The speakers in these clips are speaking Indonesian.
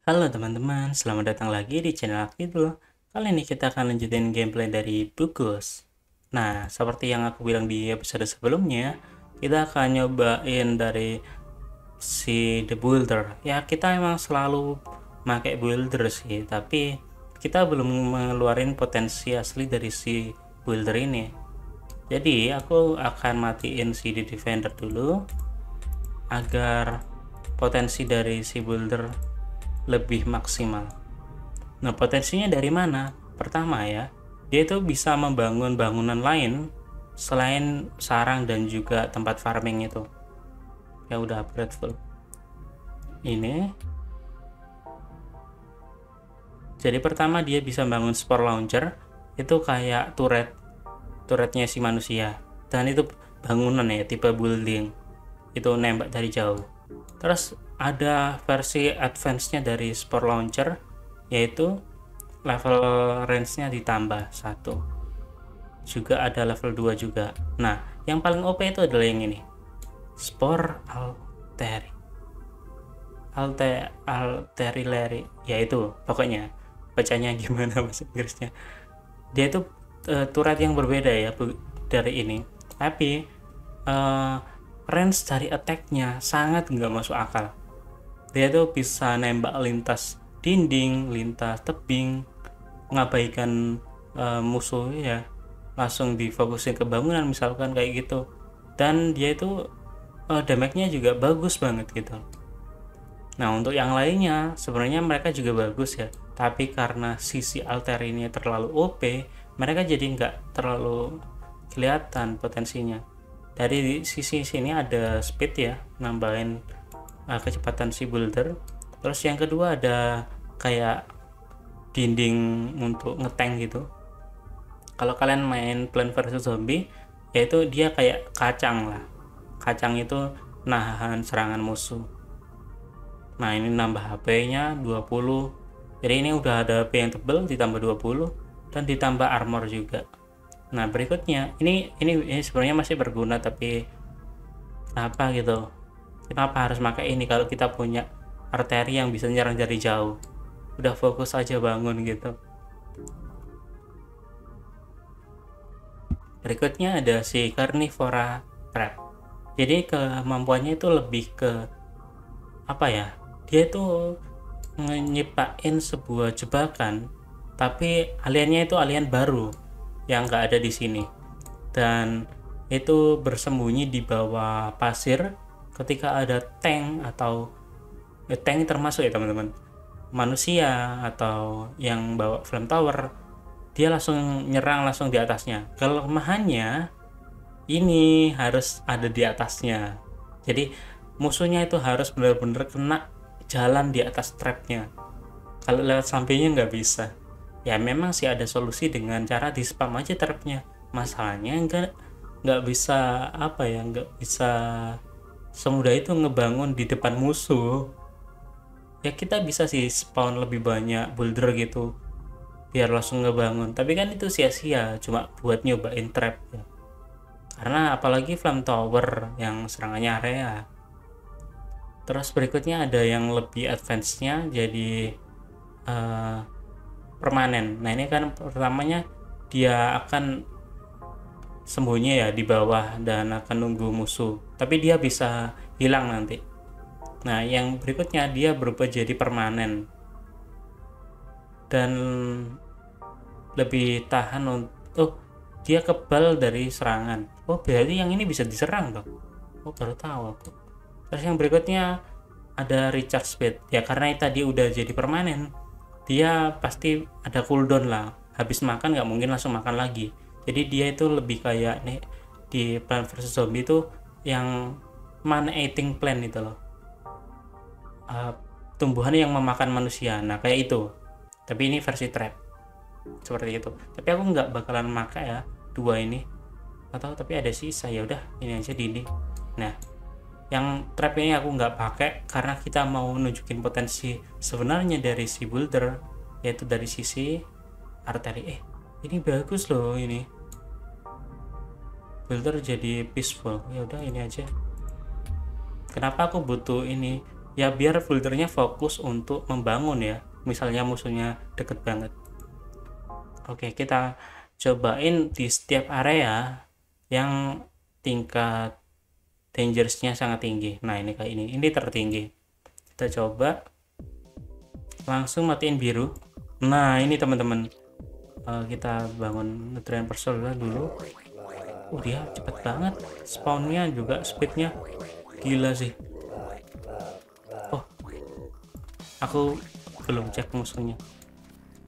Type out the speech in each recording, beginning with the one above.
Halo teman-teman, selamat datang lagi di channel Akidul. Kali ini kita akan lanjutin gameplay dari Bugos. Nah, seperti yang aku bilang di episode sebelumnya, kita akan nyobain dari si The Builder. Ya, kita emang selalu pakai Builder sih, tapi kita belum ngeluarin potensi asli dari si Builder ini. Jadi, aku akan matiin si The Defender dulu agar potensi dari si Builder lebih maksimal. Nah, potensinya dari mana? Pertama ya, dia itu bisa membangun bangunan lain selain sarang dan juga tempat farming itu. Ya udah upgrade full. Ini. Jadi pertama dia bisa bangun spore launcher, itu kayak turretnya si manusia. Dan itu bangunan ya, tipe building. Itu nembak dari jauh. Terus ada versi advance-nya dari spore launcher, yaitu level range-nya ditambah 1. Juga ada level 2 juga. Nah, yang paling OP itu adalah yang ini. Spore Alteri. Alterileri, yaitu pokoknya bacanya gimana bahasa Inggrisnya. Dia itu turret yang berbeda ya dari ini. Tapi range dari attack-nya sangat nggak masuk akal. Dia tuh bisa nembak lintas dinding, lintas tebing, mengabaikan musuh ya, langsung difokusin ke bangunan misalkan kayak gitu. Dan dia itu damage-nya juga bagus banget gitu. Nah, untuk yang lainnya sebenarnya mereka juga bagus ya, tapi karena sisi alter ini terlalu OP, mereka jadi nggak terlalu kelihatan potensinya. Dari sisi sini ada speed ya, nambahin kecepatan si builder. Terus yang kedua ada kayak dinding untuk ngetank gitu. Kalau kalian main Plant vs Zombie, yaitu dia kayak kacang lah. Kacang itu nahan serangan musuh. Nah, ini nambah HP-nya 20. Jadi ini udah ada HP yang tebel ditambah 20 dan ditambah armor juga. Nah, berikutnya ini sebenarnya masih berguna, tapi kenapa gitu? Kenapa harus pakai ini kalau kita punya arteri yang bisa nyerang dari jauh? Udah fokus aja bangun gitu. Berikutnya ada si Carnivora Trap. Jadi kemampuannya itu lebih ke apa ya? Dia itu nyiptain sebuah jebakan, tapi aliennya itu alien baru yang nggak ada di sini. Dan itu bersembunyi di bawah pasir ketika ada tank atau tank termasuk ya teman-teman, manusia atau yang bawa flamethrower, dia langsung nyerang langsung di atasnya. Kelemahannya ini harus ada di atasnya, jadi musuhnya itu harus benar-benar kena jalan di atas trapnya. Kalau lewat sampingnya nggak bisa. Ya memang sih ada solusi dengan cara di spam aja trapnya. Masalahnya nggak bisa apa ya, nggak bisa semudah itu ngebangun di depan musuh. Ya kita bisa sih spawn lebih banyak boulder gitu biar langsung ngebangun, tapi kan itu sia-sia cuma buat nyobain trap ya. Karena apalagi flame tower yang serangannya area. Terus berikutnya ada yang lebih advance-nya, jadi permanen. Nah, ini kan pertamanya dia akan sembunyi ya di bawah dan akan nunggu musuh, tapi dia bisa hilang nanti. Nah, yang berikutnya dia berubah jadi permanen dan lebih tahan untuk dia kebal dari serangan. Oh, berarti yang ini bisa diserang dong. Oh, baru tahu aku. Terus yang berikutnya ada recharge speed. Ya karena tadi udah jadi permanen, dia pasti ada cooldown lah. Habis makan nggak mungkin langsung makan lagi. Jadi dia itu lebih kayak nih di Plant vs Zombie itu yang mana eating plant itu loh. Tumbuhan yang memakan manusia. Nah kayak itu. Tapi ini versi trap. Seperti itu. Tapi aku nggak bakalan makan ya dua ini. Atau tapi ada sisa, ya udah ini aja dinding. Nah, yang trap ini aku nggak pakai karena kita mau nunjukin potensi sebenarnya dari si builder, yaitu dari sisi arteri. Ini bagus loh ini. Builder jadi peaceful. Ya udah ini aja. Kenapa aku butuh ini? ya biar buildernya fokus untuk membangun ya, misalnya musuhnya deket banget. Oke, kita cobain di setiap area yang tingkat dangerousnya sangat tinggi. Nah ini kayak ini tertinggi. Kita coba langsung matiin biru. Nah ini teman-teman, kita bangun Netrian Persol dulu. Dia cepet banget spawnnya, juga speednya gila sih. Oh, aku belum cek musuhnya.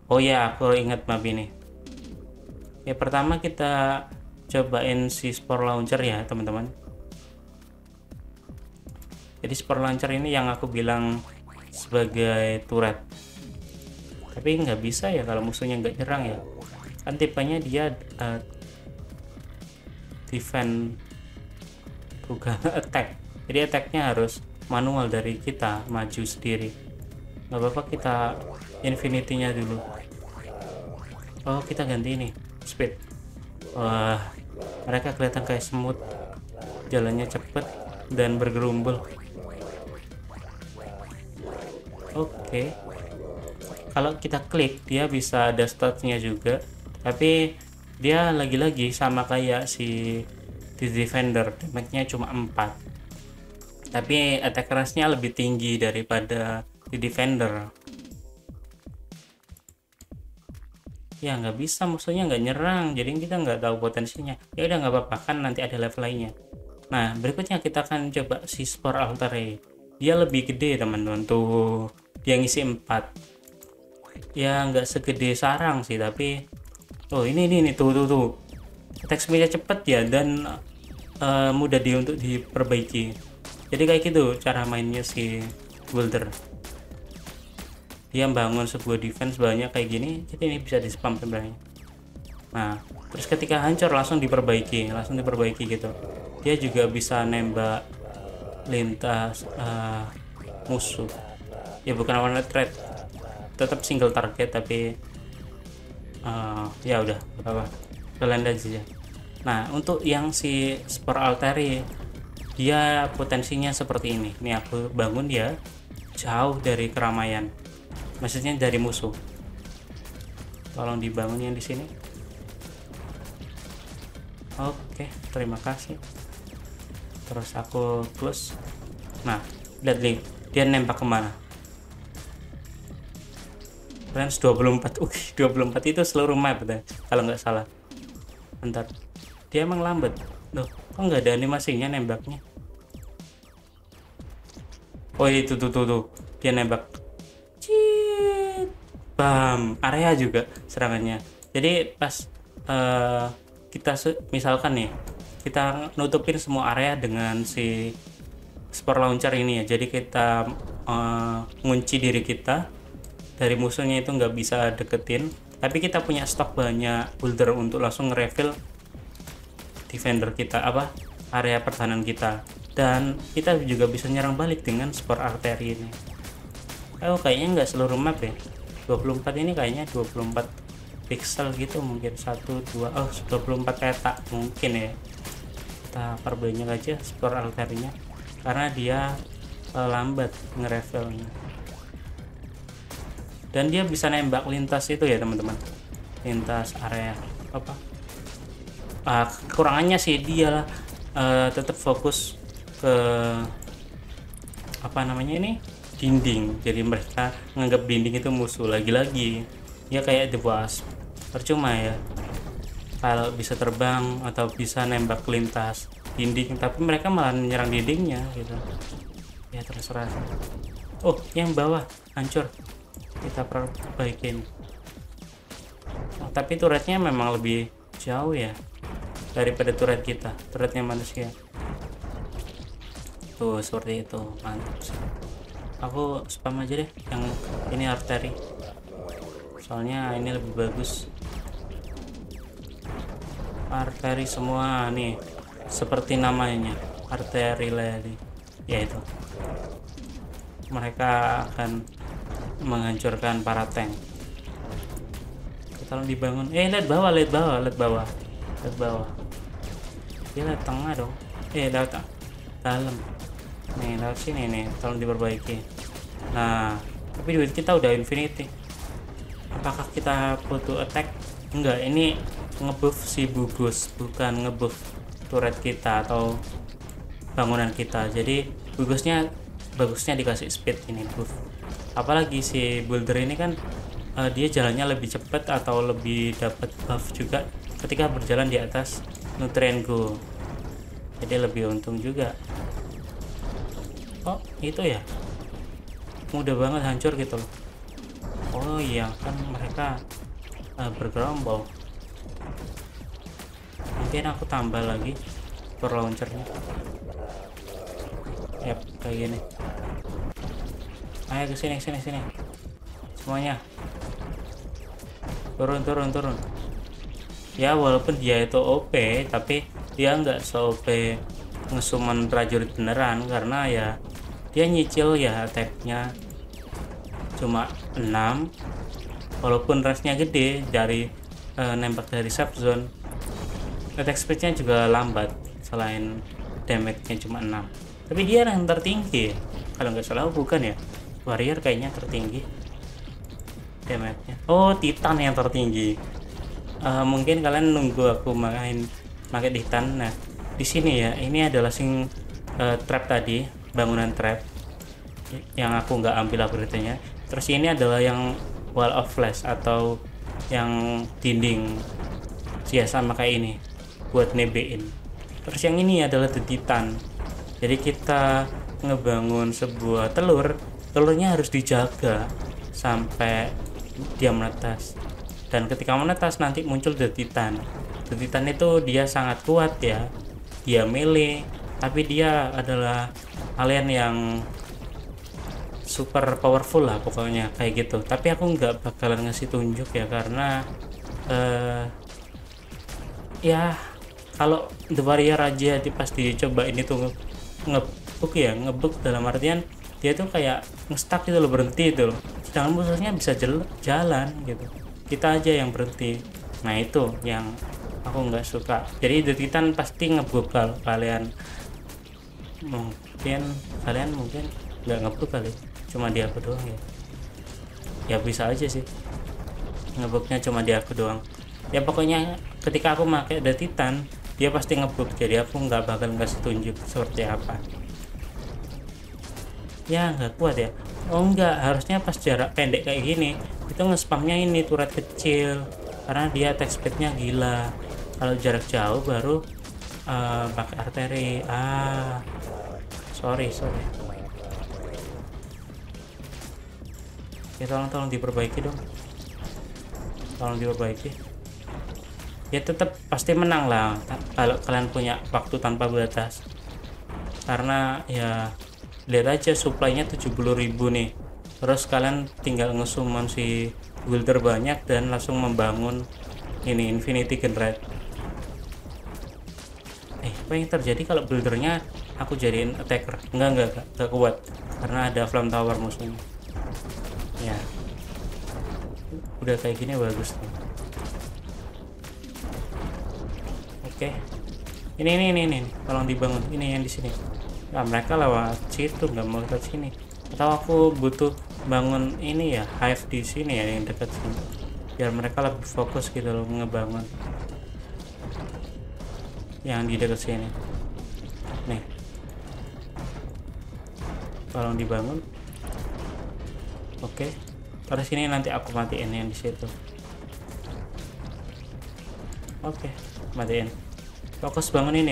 Oh ya, aku ingat map ini. Ya pertama kita cobain si Spore Launcher ya teman-teman. Jadi Spore Launcher ini yang aku bilang sebagai turret, tapi nggak bisa ya kalau musuhnya nggak nyerang ya, kan tipenya dia defend bukan attack, jadi attacknya harus manual dari kita, maju sendiri. Nggak apa-apa, kita infinity-nya dulu. Oh kita ganti ini speed. Wah, mereka kelihatan kayak semut, jalannya cepet dan bergerumbul. Oke. Kalau kita klik dia bisa ada statsnya juga, tapi dia lagi-lagi sama kayak si Defender, damage-nya cuma 4, tapi attack range-nya lebih tinggi daripada di Defender. Ya nggak bisa, musuhnya nggak nyerang, jadi kita nggak tahu potensinya. Ya udah nggak apa-apa, kan nanti ada level lainnya. Nah berikutnya kita akan coba si Spore Altar. Dia lebih gede teman-teman, tuh dia ngisi 4. Ya nggak segede sarang sih, tapi oh ini tuh attack speednya cepet ya, dan mudah untuk diperbaiki. Jadi kayak gitu cara mainnya si builder. Dia bangun sebuah defense banyak kayak gini, jadi ini bisa di spam sebenarnya. Nah terus ketika hancur langsung diperbaiki gitu. Dia juga bisa nembak lintas musuh, ya bukan one threat, tetap single target, tapi ya udah apa kalian aja. Nah untuk yang si Spore Altari, dia potensinya seperti ini. Nih aku bangun dia jauh dari keramaian, maksudnya dari musuh. Tolong dibangun yang di sini. Oke, terima kasih. Terus aku close. Nah lihat nih dia nembak kemana. Range 24. 24 itu seluruh map deh, kalau nggak salah. Bentar, dia emang lambat loh, kok nggak ada animasinya nembaknya. Oh itu tuh dia nembak, cit, bam, area juga serangannya. Jadi pas kita misalkan nih kita nutupin semua area dengan si Spore Launcher ini ya, jadi kita ngunci diri kita dari musuhnya, itu nggak bisa deketin, tapi kita punya stok banyak builder untuk langsung nge-refill defender kita, area pertahanan kita, dan kita juga bisa nyerang balik dengan Spore Artery ini. Oh kayaknya nggak seluruh map ya, 24 ini kayaknya 24 pixel gitu, mungkin 1, 2, 24 peta mungkin ya. Kita perbanyak aja Spore Artery-nya karena dia lambat nge-refillnya. Dan dia bisa nembak lintas itu ya teman-teman, lintas area kekurangannya sih dia tetap fokus ke dinding, jadi mereka menganggap dinding itu musuh. Lagi-lagi ya kayak The Wasp, percuma ya kalau bisa terbang atau bisa nembak lintas dinding, tapi mereka malah menyerang dindingnya gitu ya, terserah. Oh yang bawah hancur, kita perbaikin. Tapi turretnya memang lebih jauh ya daripada turret kita, turretnya manusia tuh seperti itu. Mantap sih, aku spam aja deh yang ini arteri, soalnya ini lebih bagus. Arteri semua nih, seperti namanya arteri lady, yaitu mereka akan menghancurkan para tank. Tolong dibangun. Lihat bawah. Dia lihat tengah dong. Lihat dalam. Nih lewat sini nih, tolong diperbaiki. Nah, tapi duit kita udah infinity. Apakah kita butuh attack? Enggak, ini ngebuff si Bugos, bukan ngebuff turret kita atau bangunan kita. Jadi bagusnya dikasih speed ini buff. Apalagi si builder ini kan dia jalannya lebih cepat atau lebih dapat buff juga ketika berjalan di atas nutrien go. Jadi lebih untung juga. Oh itu ya, mudah banget hancur gitu loh. Oh iya kan mereka bergerombol. Mungkin aku tambah lagi per launchernya. Yap, kayak gini. Ayo kesini semuanya. Turun. Ya walaupun dia itu OP, tapi dia nggak se-OP ngesummon prajurit beneran, karena ya dia nyicil ya attack-nya cuma 6, walaupun range-nya gede dari nembak dari safe zone. Attack speed-nya juga lambat selain damage-nya cuma 6. Tapi dia yang tertinggi kalau nggak salah, bukan ya, warrior kayaknya tertinggi damage-nya. Oh titan yang tertinggi. Mungkin kalian nunggu aku pakai titan. Nah di sini ya, ini adalah trap tadi, bangunan trap yang aku nggak ambil upgrade-nya. Terus ini adalah yang wall of flash atau yang dinding sama kayak ini buat nebein. Terus yang ini adalah the titan. Jadi kita ngebangun sebuah telurnya harus dijaga sampai dia menetas, dan ketika menetas nanti muncul the titan. The titan itu dia sangat kuat ya, dia melee, tapi dia adalah alien yang super powerful lah pokoknya kayak gitu. Tapi aku nggak bakalan ngasih tunjuk ya, karena ya kalau the warrior aja pas dicoba ini tuh ngebug dalam artian dia tuh kayak ngestak gitu loh, berhenti itu loh, sedangkan musuhnya bisa jalan gitu, kita aja yang berhenti. Nah itu yang aku nggak suka. Jadi the titan pasti ngebug kalau kalian mungkin nggak ngebug kali, cuma di aku doang ya bisa aja sih ngebugnya cuma di aku doang ya. Pokoknya ketika aku pakai the titan dia pasti ngebug, jadi aku nggak bakal ngasih tunjuk seperti apa ya, nggak kuat ya. Oh enggak, harusnya pas jarak pendek kayak gini itu nge-spamnya ini turret kecil, karena dia attack speednya gila. Kalau jarak jauh baru pakai arteri. Sorry ya, tolong diperbaiki dong, tolong diperbaiki ya. Tetap pasti menang lah kalau kalian punya waktu tanpa batas, karena ya lihat aja supply-nya 70.000 nih, terus kalian tinggal ngesummon si builder banyak dan langsung membangun ini infinity generate. Apa yang terjadi kalau buildernya aku jadiin attacker? Enggak kuat, karena ada flame tower musuhnya ya. Udah kayak gini bagus nih. Oke, ini tolong dibangun ini yang di sini. Nah, mereka lewat situ, nggak mau lewat sini. Atau aku butuh bangun ini ya, hive di sini ya, yang dekat sini, biar mereka lebih fokus gitu loh ngebangun yang di dekat sini. Nih, tolong dibangun. Oke, terus sini nanti aku matiin yang di situ. Oke, matiin. Fokus bangun ini.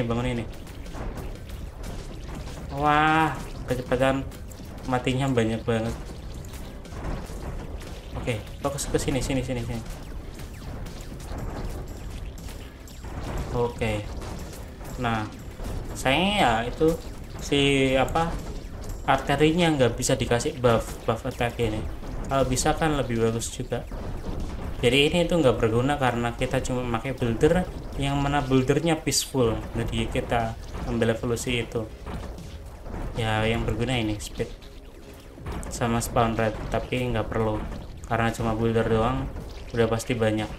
Wah, kecepatan matinya banyak banget. Oke, fokus ke sini. Oke. Nah, sayangnya ya itu si arterinya nggak bisa dikasih buff attack ini. Kalau bisa kan lebih bagus juga. Jadi ini tuh nggak berguna karena kita cuma pakai builder yang mana buildernya peaceful. Jadi kita ambil evolusi itu. Ya yang berguna ini speed sama spawn rate, tapi nggak perlu karena cuma builder doang udah pasti banyak.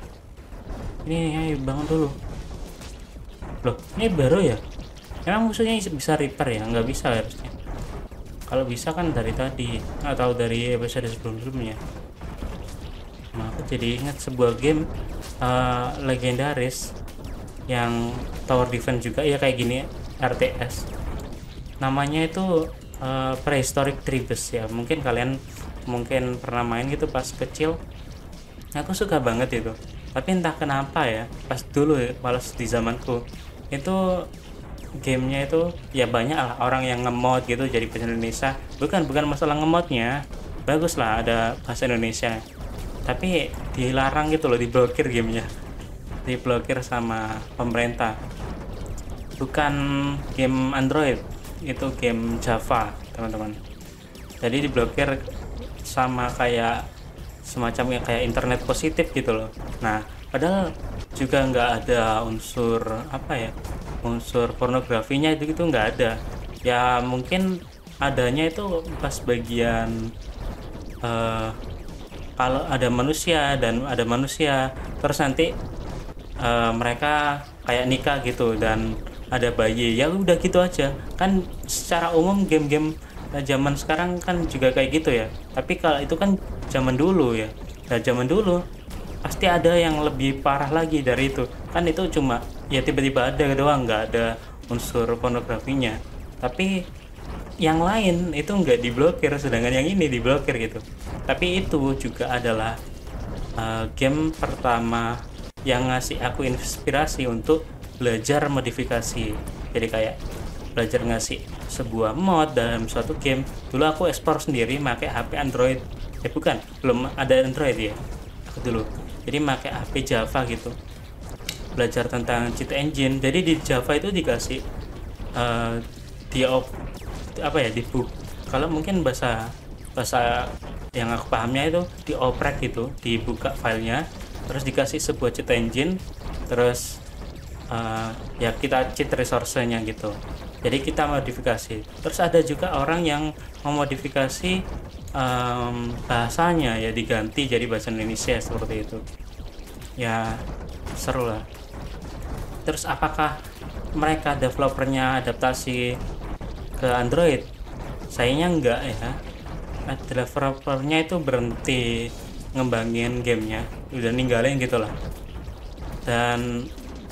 Ini ayo bangun dulu. Loh, ini baru ya? Emang musuhnya bisa reaper ya? Nggak bisa harusnya. Kalau bisa kan dari tadi atau dari episode sebelum-sebelumnya. Nah, aku jadi ingat sebuah game legendaris yang tower defense juga ya, kayak gini, RTS. Namanya itu Prehistoric Tribes ya. Mungkin kalian pernah main gitu pas kecil. Aku suka banget itu. Tapi entah kenapa ya, pas dulu ya, malas di zamanku itu gamenya itu ya banyak lah orang yang ngemod gitu jadi bahasa Indonesia. Bukan masalah ngemodnya, bagus lah ada bahasa Indonesia, tapi dilarang gitu loh, diblokir gamenya, diblokir sama pemerintah. Bukan game Android, itu game Java teman-teman. Jadi diblokir sama kayak semacam kayak internet positif gitu loh. Nah padahal juga nggak ada unsur apa ya, unsur pornografinya itu nggak ada ya. Mungkin adanya itu pas bagian kalau ada manusia dan ada manusia terus nanti mereka kayak nikah gitu dan ada bayi, ya udah gitu aja kan. Secara umum game-game zaman sekarang kan juga kayak gitu ya, tapi kalau itu kan zaman dulu ya. Nah zaman dulu pasti ada yang lebih parah lagi dari itu kan. Itu cuma ya tiba-tiba ada doang, nggak ada unsur pornografinya, tapi yang lain itu nggak diblokir, sedangkan yang ini diblokir gitu. Tapi itu juga adalah game pertama yang ngasih aku inspirasi untuk belajar modifikasi. Jadi kayak belajar ngasih sebuah mod dalam suatu game. Dulu aku ekspor sendiri pakai HP Android, bukan, belum ada Android ya aku dulu, jadi pakai HP Java gitu, belajar tentang cheat engine. Jadi di Java itu dikasih apa ya, dibuka, kalau mungkin bahasa yang aku pahamnya itu dioprek gitu, dibuka filenya terus dikasih sebuah cheat engine, terus ya kita cheat resource-nya gitu. Jadi kita modifikasi. Terus ada juga orang yang memodifikasi bahasanya ya, diganti jadi bahasa Indonesia seperti itu. Ya seru lah. Terus apakah mereka developernya adaptasi ke Android? Sayangnya enggak ya. Developernya itu berhenti ngembangin gamenya, udah ninggalin gitulah. Dan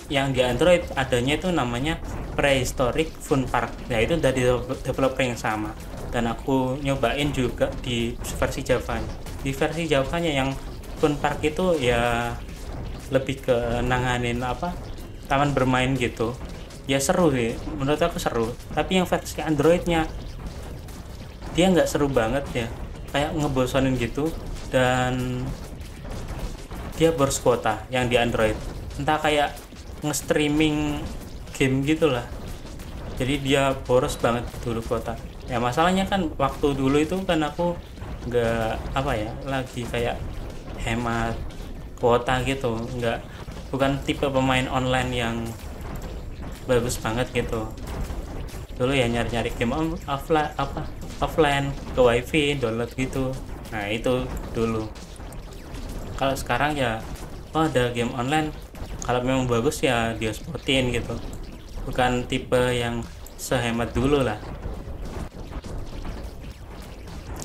yang di Android adanya itu namanya Prehistoric Fun Park. Nah itu dari developer yang sama, dan aku nyobain juga di versi Javanya. Di versi Javanya yang Fun Park itu ya lebih ke nanganin apa, taman bermain gitu. Ya seru sih, menurut aku seru. Tapi yang versi Androidnya dia nggak seru banget ya, kayak ngebosonin gitu. Dan dia boros kuota yang di Android, entah kayak nge-streaming game gitulah. Jadi dia boros banget dulu kuota. Ya masalahnya kan waktu dulu itu kan aku nggak apa ya, lagi kayak hemat kuota gitu, bukan tipe pemain online yang bagus banget gitu. Dulu ya nyari-nyari game offline ke wifi download gitu. Nah itu dulu. Kalau sekarang ya ada game online, kalau memang bagus ya dia spotin gitu, bukan tipe yang sehemat dulu lah.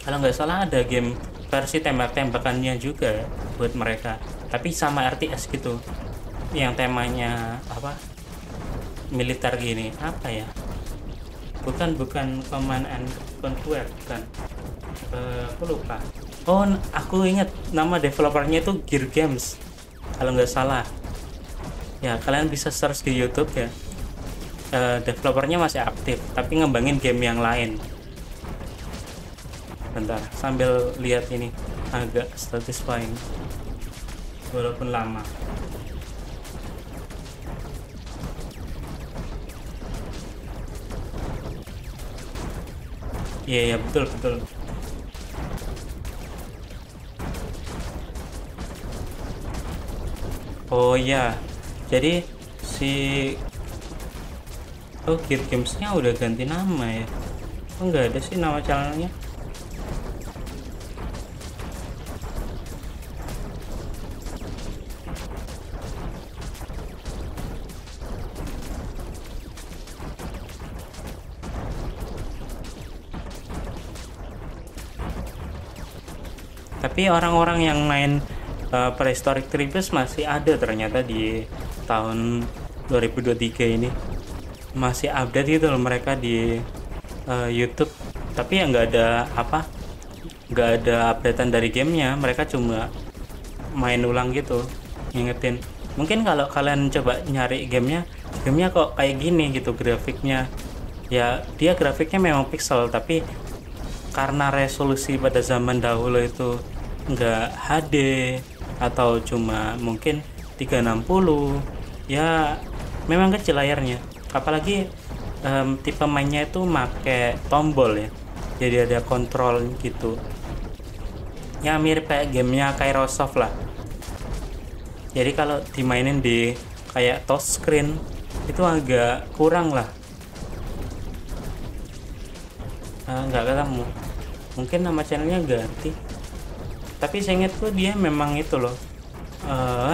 Kalau nggak salah ada game versi tembak-tembakannya juga buat mereka, tapi sama RTS gitu, yang temanya apa, militer gini, apa ya, bukan Command and Conquer, bukan. Aku lupa. Oh aku ingat nama developernya itu Gear Games kalau nggak salah ya. Kalian bisa search di YouTube ya. Developernya masih aktif tapi ngembangin game yang lain. Bentar sambil lihat, ini agak satisfying walaupun lama. Iya ya, betul. Oh iya, jadi si Gear Gamesnya udah ganti nama ya. Oh nggak ada sih nama channelnya. Tapi orang-orang yang main Prehistoric Tribes masih ada ternyata di tahun 2023 ini, masih update gitu loh mereka di YouTube. Tapi ya nggak ada updatean dari gamenya, mereka cuma main ulang gitu, ngingetin. Mungkin kalau kalian coba nyari gamenya kok kayak gini gitu grafiknya, ya dia grafiknya memang pixel, tapi karena resolusi pada zaman dahulu itu nggak HD atau cuma mungkin 360, ya memang kecil layarnya. Apalagi tipe mainnya itu make tombol ya, jadi ada kontrol gitu ya, mirip kayak gamenya Kairosoft lah. Jadi kalau dimainin di kayak touch screen itu agak kurang lah. Nggak ketemu, mungkin nama channelnya ganti, tapi saya ingat tuh dia memang itu loh.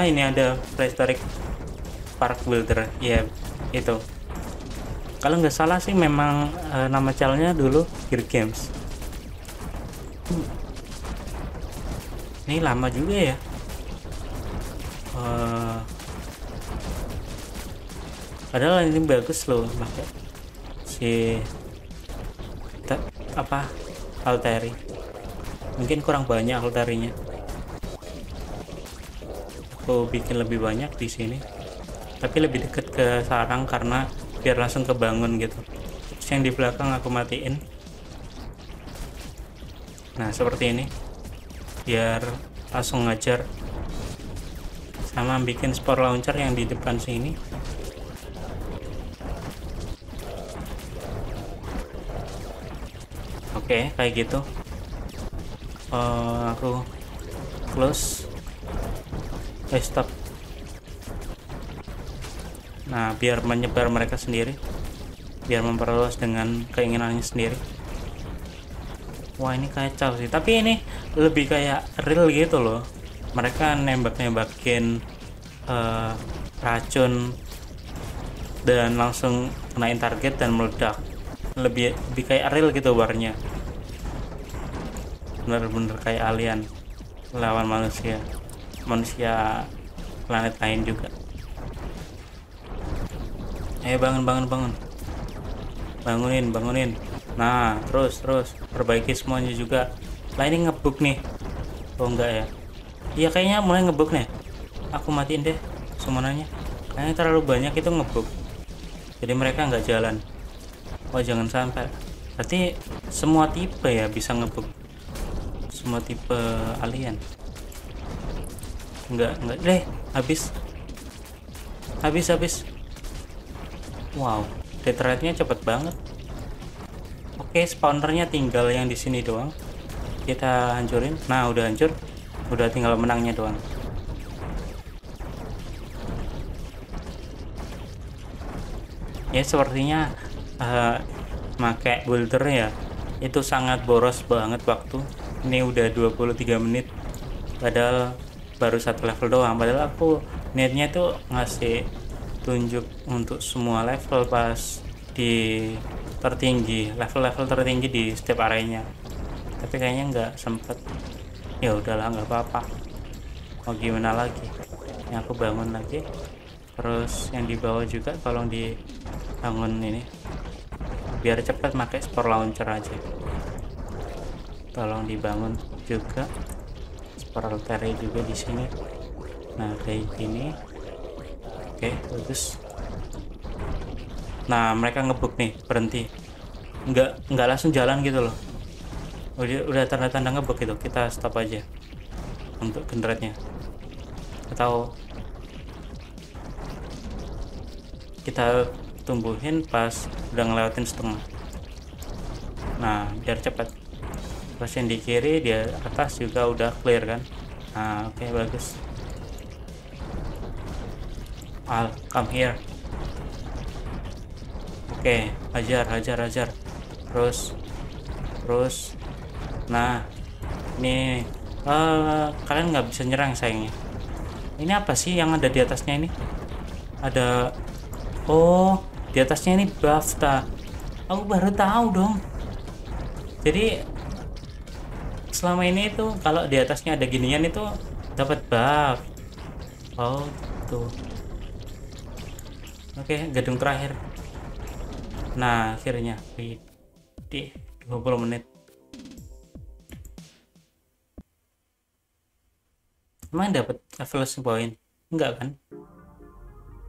Ini ada Prehistoric Park Builder ya, itu kalau nggak salah sih memang nama channelnya dulu Gear Games. Ini lama juga ya. Padahal ini bagus loh, pakai si Alteri. Mungkin kurang banyak Alterinya. Aku bikin lebih banyak di sini, tapi lebih dekat ke sarang karena biar langsung kebangun gitu. Terus yang di belakang aku matiin. Nah seperti ini, biar langsung ngajar. Sama bikin spore launcher yang di depan sini. Oke, kayak gitu. Aku close, stop. Nah biar menyebar mereka sendiri, biar memperluas dengan keinginannya sendiri. Wah ini kacau sih, tapi ini lebih kayak real gitu loh. Mereka nembakin racun dan langsung kenain target dan meledak. Lebih kayak real gitu warnya, bener-bener kayak alien lawan manusia planet lain juga. Bangunin. Nah terus perbaiki semuanya juga. Lah ini ngebug nih. Oh enggak ya, iya kayaknya mulai ngebug nih. Aku matiin deh semuanya, kayaknya terlalu banyak itu ngebug, jadi mereka nggak jalan. Wah jangan sampai, berarti semua tipe ya bisa ngebug, semua tipe alien. Enggak deh, habis. Wow, death rate-nya cepet banget. Oke, spawnernya tinggal yang di sini doang, kita hancurin. Nah udah hancur, udah tinggal menangnya doang. Ya sepertinya pakai builder ya itu sangat boros banget waktu. Ini udah 23 menit padahal baru satu level doang. Padahal aku niatnya tuh ngasih tunjuk untuk semua level pas di tertinggi, level-level tertinggi di setiap areanya, tapi kayaknya nggak sempet. Ya udahlah, nggak apa-apa, mau gimana lagi. Ini aku bangun lagi. Terus yang di bawah juga tolong dibangun ini, biar cepat pakai spore launcher aja. Tolong dibangun juga spore alteri juga di sini. Nah kayak gini. Oke bagus. Nah mereka ngebug nih, berhenti, nggak langsung jalan gitu loh. Udah tanda-tanda ngebug gitu, kita stop aja untuk generate-nya, atau kita tumbuhin pas udah ngelewatin setengah. Nah biar cepat. Terus yang di kiri di atas juga udah clear kan. Nah oke, bagus. Al come here. Oke, hajar terus. Nah ini kalian nggak bisa nyerang sayangnya. Ini apa sih yang ada di atasnya ini? Ada, oh di atasnya ini buff ta. Aku baru tahu dong. Jadi selama ini itu kalau di atasnya ada ginian itu dapat buff. Oh tuh. Oke, gedung terakhir. Nah akhirnya di 20 menit. Emang dapat evolution point? Enggak kan?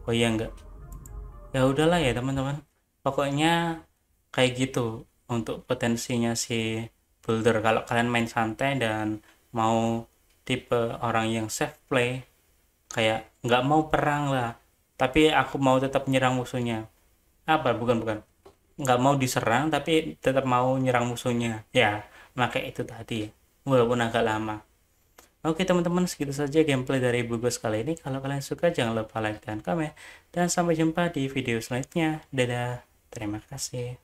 Oh iya enggak. Ya udahlah ya teman-teman. Pokoknya kayak gitu untuk potensinya si Boulder. Kalau kalian main santai dan mau tipe orang yang safe play, kayak nggak mau perang lah, tapi aku mau tetap nyerang musuhnya. Apa? Bukan. Nggak mau diserang, tapi tetap mau nyerang musuhnya. Ya, maka itu tadi. Walaupun agak lama. Oke teman-teman, segitu saja gameplay dari Bugos kali ini. Kalau kalian suka jangan lupa like dan komen. Dan sampai jumpa di video selanjutnya. Dadah, terima kasih.